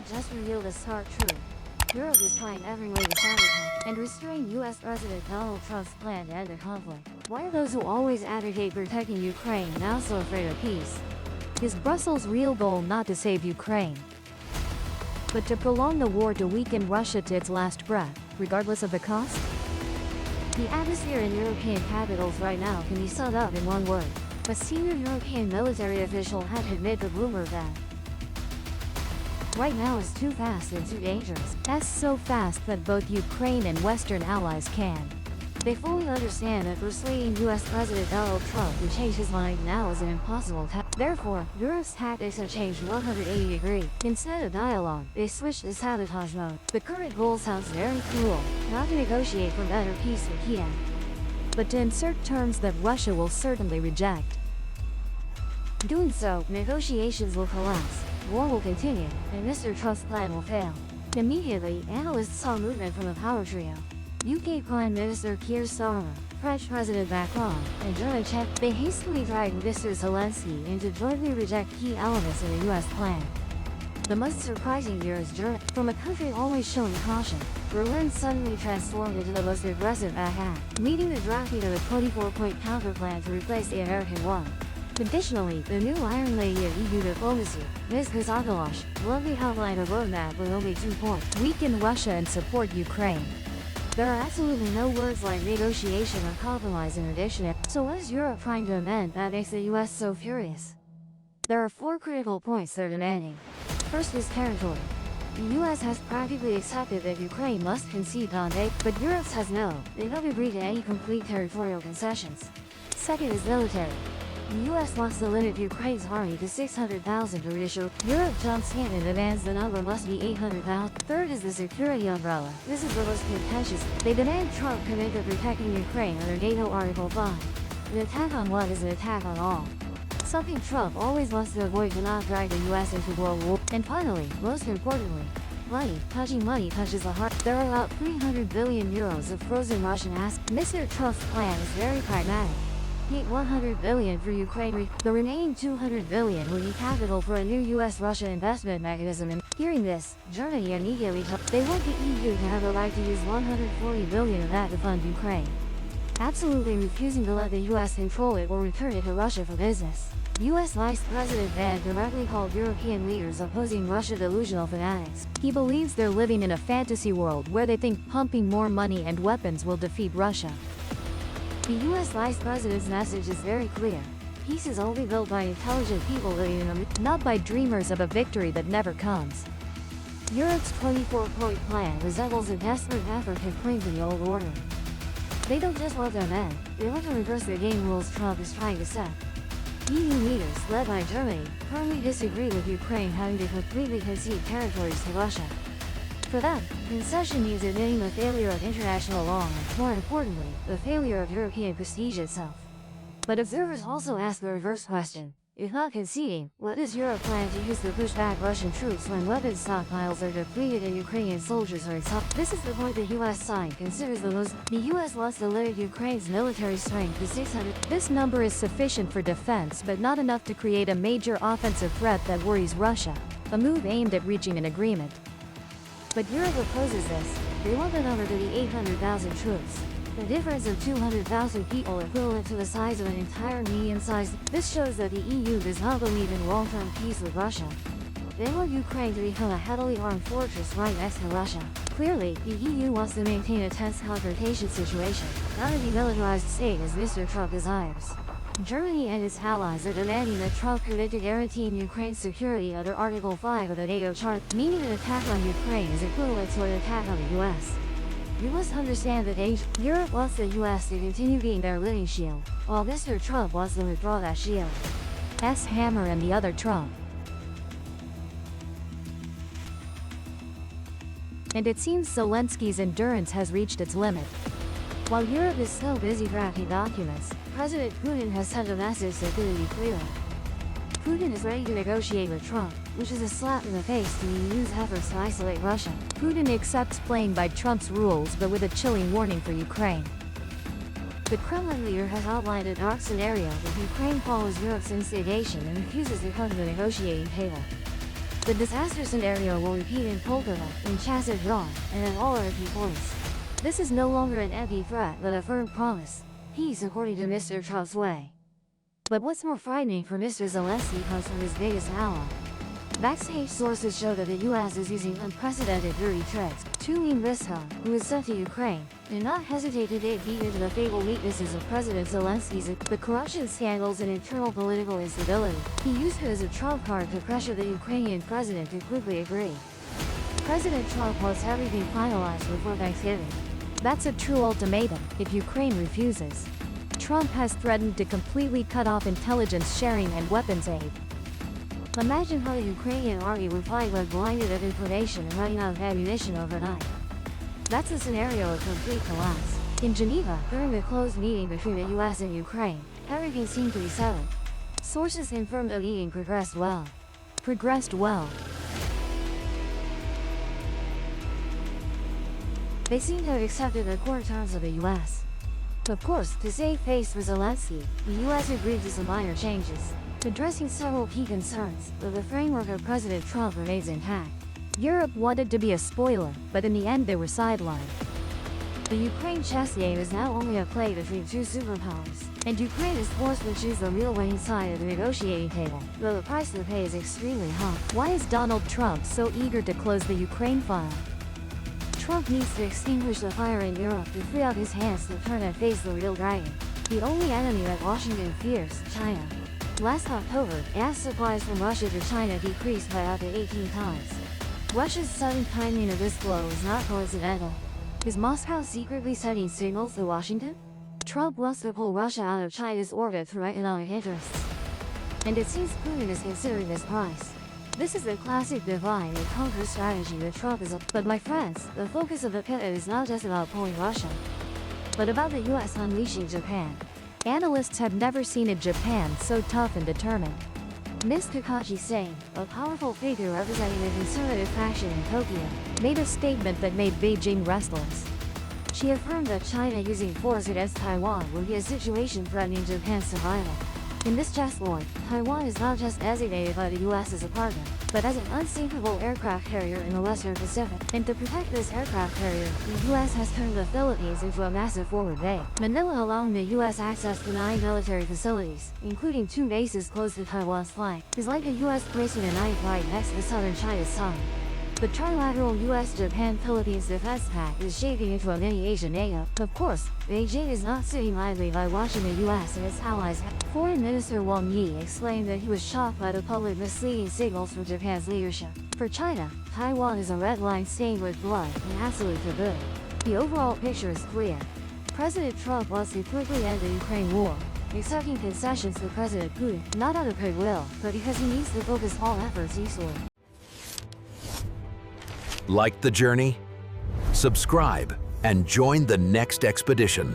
Europe just revealed a stark truth. Europe is trying every way to sabotage and restrain US President Donald Trump's plan to end the conflict. Why are those who always advocate protecting Ukraine now so afraid of peace? Is Brussels' real goal not to save Ukraine, but to prolong the war to weaken Russia to its last breath, regardless of the cost? The atmosphere in European capitals right now can be summed up in one word. A senior European military official had to admit the rumor that right now is too fast and too dangerous. That's so fast that both Ukraine and Western allies can. They fully understand that persuading US President Donald Trump to change his mind now is an impossible task. Therefore, Europe's tactics have changed 180 degrees. Instead of dialogue, they switched to sabotage mode. The current goal sounds very cruel, not to negotiate for better peace with Kiev, but to insert terms that Russia will certainly reject. Doing so, negotiations will collapse, war will continue, and Mr. Trump's plan will fail. Immediately, analysts saw movement from the power trio. UK Prime Minister Keir Starmer, French President Macron, and German Czech, they hastily dragged Mr. Zelensky in to jointly reject key elements in the US plan. The most surprising here is Germany. From a country always showing caution, Berlin suddenly transformed into the most aggressive at hand, leading the drafting of a 24-point counterplan to replace the American one. Additionally, the new Iron Lady of EU diplomacy, Ms. Kozakalash, bluntly outlined a roadmap with only 2 points: weaken Russia and support Ukraine. There are absolutely no words like negotiation or compromise in addition. So what is Europe trying to amend that makes the US so furious? There are 4 critical points they're demanding. First is territory. The US has practically accepted that Ukraine must concede on day, but Europe says no, they don't agree to any complete territorial concessions. Second is military. The US wants to limit Ukraine's army to 600,000 to reassure. Europe jumps in and demands the number must be 800,000. Third is the security umbrella. This is the most contentious. They demand Trump commit to protecting Ukraine under NATO Article 5. An attack on one is an attack on all. Something Trump always wants to avoid to not drag the US into world war. And finally, most importantly, money. Touching money touches the heart. There are about 300 billion euros of frozen Russian assets. Mr. Trump's plan is very pragmatic. Need 100 billion for Ukraine. The remaining 200 billion will be capital for a new US-Russia investment mechanism. And hearing this, Germany immediately they want the EU to have the right to use 140 billion of that to fund Ukraine, absolutely refusing to let the US control it or return it to Russia for business. US Vice President Van directly called European leaders opposing Russia delusional fanatics. He believes they're living in a fantasy world where they think pumping more money and weapons will defeat Russia. The US Vice President's message is very clear. Peace is only built by intelligent people living in a not by dreamers of a victory that never comes. Europe's 24-point plan resembles a desperate effort to cling to the old order. They don't just want their men, they want to reverse the game rules Trump is trying to set. EU leaders, led by Germany, firmly disagree with Ukraine having to completely concede territories to Russia. For them, concession means admitting the failure of international law and, more importantly, the failure of European prestige itself. But observers also ask the reverse question. If not conceding, what does Europe plan to use to push back Russian troops when weapons stockpiles are depleted and Ukrainian soldiers are exhausted? This is the point the US side considers the most. The US wants to limit Ukraine's military strength to 600. This number is sufficient for defense but not enough to create a major offensive threat that worries Russia, a move aimed at reaching an agreement. But Europe opposes this. They want the number to be 800,000 troops. The difference of 200,000 people equivalent to the size of an entire medium-sized. This shows that the EU does not believe in long-term peace with Russia. They want Ukraine to become a heavily armed fortress right next to Russia. Clearly, the EU wants to maintain a tense confrontation situation, not a demilitarized state as Mr. Trump desires. Germany and its allies are demanding that Trump commit to guaranteeing Ukraine's security under Article 5 of the NATO Charter, meaning an attack on Ukraine is equivalent to an attack on the US. You must understand that Europe wants the US to continue being their living shield, while Mr. Trump wants to withdraw that shield. S. Hammer and the other Trump. And it seems Zelensky's endurance has reached its limit. While Europe is still busy drafting documents, President Putin has sent a message that couldn't be clearer. Putin is ready to negotiate with Trump, which is a slap in the face to the EU's efforts to isolate Russia. Putin accepts playing by Trump's rules but with a chilling warning for Ukraine. The Kremlin leader has outlined a dark scenario if Ukraine follows Europe's instigation and refuses to come to the negotiating table. The disaster scenario will repeat in Polkava, in Chassidron, and in all other points. This is no longer an empty threat but a firm promise. Peace according to Mr. Trump's way. But what's more frightening for Mr. Zelensky comes from his biggest ally. Backstage sources show that the U.S. is using unprecedented dirty tricks. Tulin Visha, who is sent to Ukraine, did not hesitate to dig deep into the fatal weaknesses of President Zelensky's, the corruption scandals and internal political instability. He used it as a trump card to pressure the Ukrainian president to quickly agree. President Trump wants everything finalized before Thanksgiving. That's a true ultimatum if Ukraine refuses. Trump has threatened to completely cut off intelligence sharing and weapons aid. Imagine how the Ukrainian army would fight when blinded of information and running out of ammunition overnight. That's a scenario of complete collapse. In Geneva, during the closed meeting between the US and Ukraine, everything seemed to be settled. Sources confirmed the meeting progressed well. They seem to have accepted the core terms of the US. Of course, to save face for Zelensky, the US agreed to some minor changes, addressing several key concerns, but the framework of President Trump remains intact. Europe wanted to be a spoiler, but in the end they were sidelined. The Ukraine chess game is now only a play between two superpowers, and Ukraine is forced to choose the real winning side of the negotiating table, though the price to pay is extremely high. Why is Donald Trump so eager to close the Ukraine file? Trump needs to extinguish the fire in Europe to free up his hands to turn and face the real dragon, the only enemy that Washington fears, China. Last October, gas supplies from Russia to China decreased by up to 18 times. Russia's sudden timing of this blow is not coincidental. Is Moscow secretly sending signals to Washington? Trump wants to pull Russia out of China's orbit through economic interests. And it seems Putin is considering this price. This is the classic divide and conquer strategy that Trump is But my friends, the focus of the pivot is not just about pulling Russia, but about the US unleashing Japan. Analysts have never seen a Japan so tough and determined. Ms. Kakashi Singh, a powerful figure representing the conservative faction in Tokyo, made a statement that made Beijing restless. She affirmed that China using force against Taiwan would be a situation threatening Japan's survival. In this chessboard, Taiwan is not just designated by the US as a partner, but as an unsinkable aircraft carrier in the Western Pacific. And to protect this aircraft carrier, the US has turned the Philippines into a massive forward base. Manila allowing the US access to 9 military facilities, including 2 bases close to Taiwan's flank, is like the US placing a knife right next to southern China's sun. The trilateral US-Japan-Philippines defense pact is shaping into a mini-Asian NATO. Of course, Beijing is not sitting idly by watching the US and its allies. Foreign Minister Wang Yi explained that he was shocked by the public misleading signals from Japan's leadership. For China, Taiwan is a red line stained with blood and absolute taboo. The overall picture is clear. President Trump wants to quickly end the Ukraine war, accepting concessions to President Putin, not out of goodwill, but because he needs to focus all efforts eastward. Like the journey? Subscribe and join the next expedition.